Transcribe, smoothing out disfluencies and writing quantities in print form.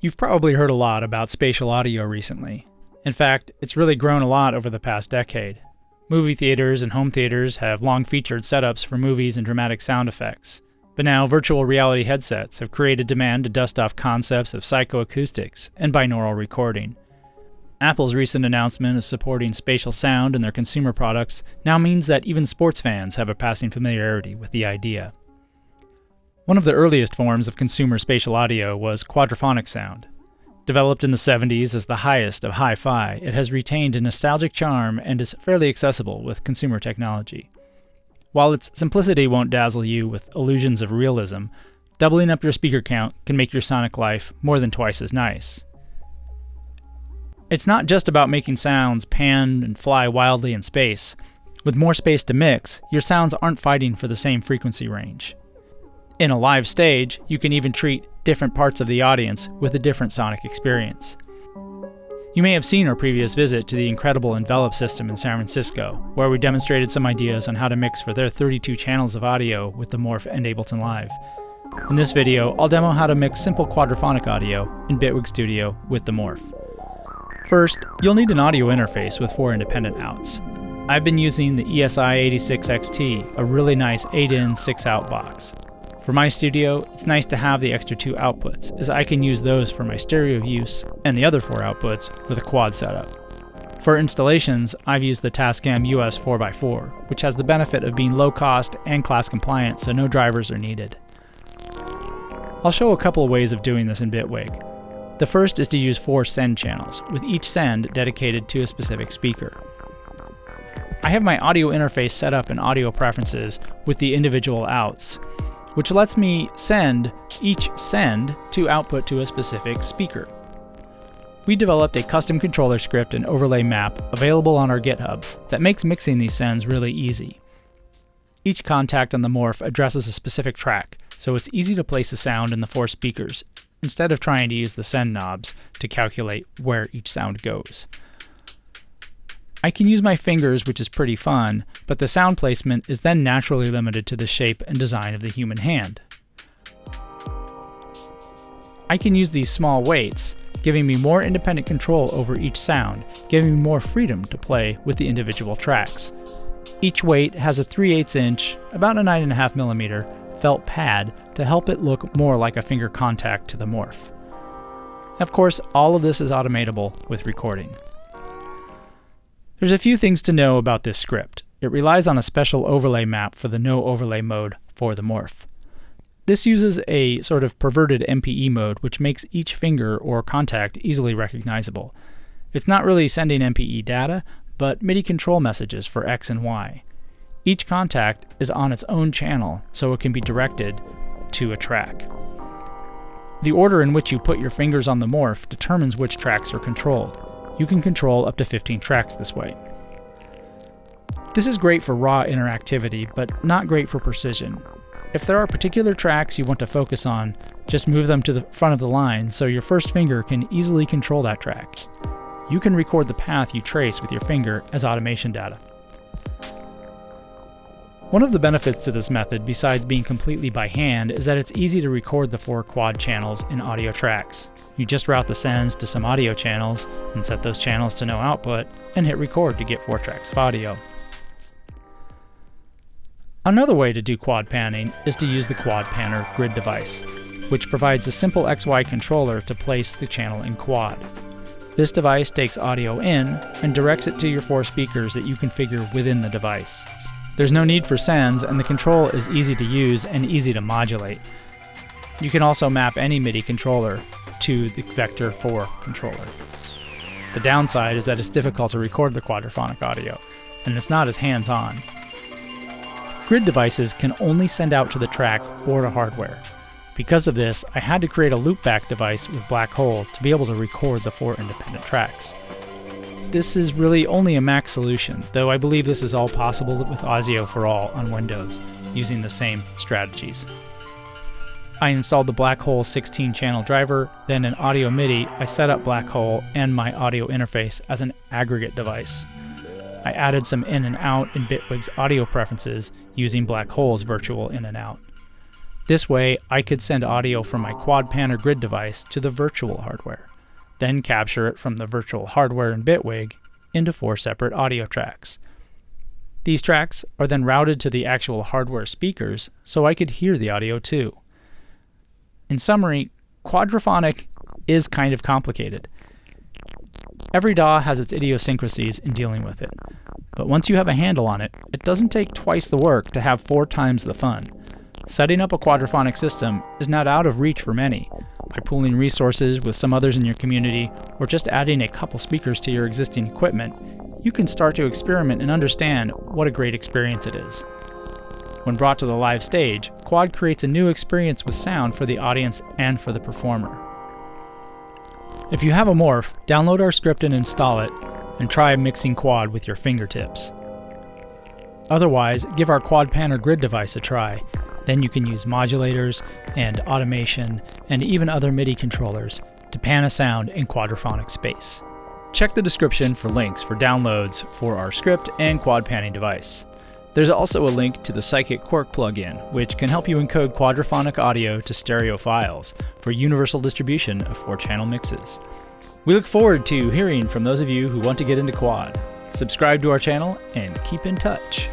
You've probably heard a lot about spatial audio recently. In fact, it's really grown a lot over the past decade. Movie theaters and home theaters have long featured setups for movies and dramatic sound effects. But now virtual reality headsets have created demand to dust off concepts of psychoacoustics and binaural recording. Apple's recent announcement of supporting spatial sound in their consumer products now means that even sports fans have a passing familiarity with the idea. One of the earliest forms of consumer spatial audio was quadraphonic sound. Developed in the 70s as the highest of hi-fi, it has retained a nostalgic charm and is fairly accessible with consumer technology. While its simplicity won't dazzle you with illusions of realism, doubling up your speaker count can make your sonic life more than twice as nice. It's not just about making sounds pan and fly wildly in space. With more space to mix, your sounds aren't fighting for the same frequency range. In a live stage, you can even treat different parts of the audience with a different sonic experience. You may have seen our previous visit to the incredible Envelop system in San Francisco, where we demonstrated some ideas on how to mix for their 32 channels of audio with the Morph and Ableton Live. In this video, I'll demo how to mix simple quadraphonic audio in Bitwig Studio with the Morph. First, you'll need an audio interface with 4 independent outs. I've been using the ESI86XT, a really nice 8-in, 6-out box. For my studio, it's nice to have the extra 2 outputs, as I can use those for my stereo use and the other 4 outputs for the quad setup. For installations, I've used the Tascam US 4x4, which has the benefit of being low cost and class compliant, so no drivers are needed. I'll show a couple of ways of doing this in Bitwig. The first is to use 4 send channels, with each send dedicated to a specific speaker. I have my audio interface set up in Audio Preferences with the individual outs, which lets me send each send to output to a specific speaker. We developed a custom controller script and overlay map available on our GitHub that makes mixing these sends really easy. Each contact on the Morph addresses a specific track, so it's easy to place a sound in the 4 speakers, instead of trying to use the send knobs to calculate where each sound goes. I can use my fingers, which is pretty fun, but the sound placement is then naturally limited to the shape and design of the human hand. I can use these small weights, giving me more independent control over each sound, giving me more freedom to play with the individual tracks. Each weight has a 3/8 inch, about a 9.5mm felt pad to help it look more like a finger contact to the Morph. Of course, all of this is automatable with recording. There's a few things to know about this script. It relies on a special overlay map for the no overlay mode for the Morph. This uses a sort of perverted MPE mode which makes each finger or contact easily recognizable. It's not really sending MPE data, but MIDI control messages for X and Y. Each contact is on its own channel, so it can be directed to a track. The order in which you put your fingers on the Morph determines which tracks are controlled. You can control up to 15 tracks this way. This is great for raw interactivity, but not great for precision. If there are particular tracks you want to focus on, just move them to the front of the line so your first finger can easily control that track. You can record the path you trace with your finger as automation data. One of the benefits to this method, besides being completely by hand, is that it's easy to record the 4 quad channels in audio tracks. You just route the sends to some audio channels and set those channels to no output and hit record to get 4 tracks of audio. Another way to do quad panning is to use the Quad Panner grid device, which provides a simple XY controller to place the channel in quad. This device takes audio in and directs it to your 4 speakers that you configure within the device. There's no need for sends, and the control is easy to use and easy to modulate. You can also map any MIDI controller to the Vector 4 controller. The downside is that it's difficult to record the quadraphonic audio, and it's not as hands-on. Grid devices can only send out to the track or to hardware. Because of this, I had to create a loopback device with Black Hole to be able to record the 4 independent tracks. This is really only a Mac solution, though I believe this is all possible with Audio for All on Windows, using the same strategies. I installed the Black Hole 16-channel driver, then in Audio MIDI, I set up Black Hole and my audio interface as an aggregate device. I added some in and out in Bitwig's audio preferences using Black Hole's virtual in and out. This way, I could send audio from my quad pan or grid device to the virtual hardware, then capture it from the virtual hardware in Bitwig into 4 separate audio tracks. These tracks are then routed to the actual hardware speakers so I could hear the audio too. In summary, Quadraphonic is kind of complicated. Every DAW has its idiosyncrasies in dealing with it, but once you have a handle on it, it doesn't take twice the work to have 4 times the fun. Setting up a quadraphonic system is not out of reach for many. By pooling resources with some others in your community, or just adding a couple speakers to your existing equipment, you can start to experiment and understand what a great experience it is. When brought to the live stage, Quad creates a new experience with sound for the audience and for the performer. If you have a Morph, download our script and install it, and try mixing Quad with your fingertips. Otherwise, give our quad pan or grid device a try. Then you can use modulators and automation and even other MIDI controllers to pan a sound in quadraphonic space. Check the description for links for downloads for our script and quad panning device. There's also a link to the Psychic Korg plugin, which can help you encode quadraphonic audio to stereo files for universal distribution of 4-channel mixes. We look forward to hearing from those of you who want to get into quad. Subscribe to our channel and keep in touch.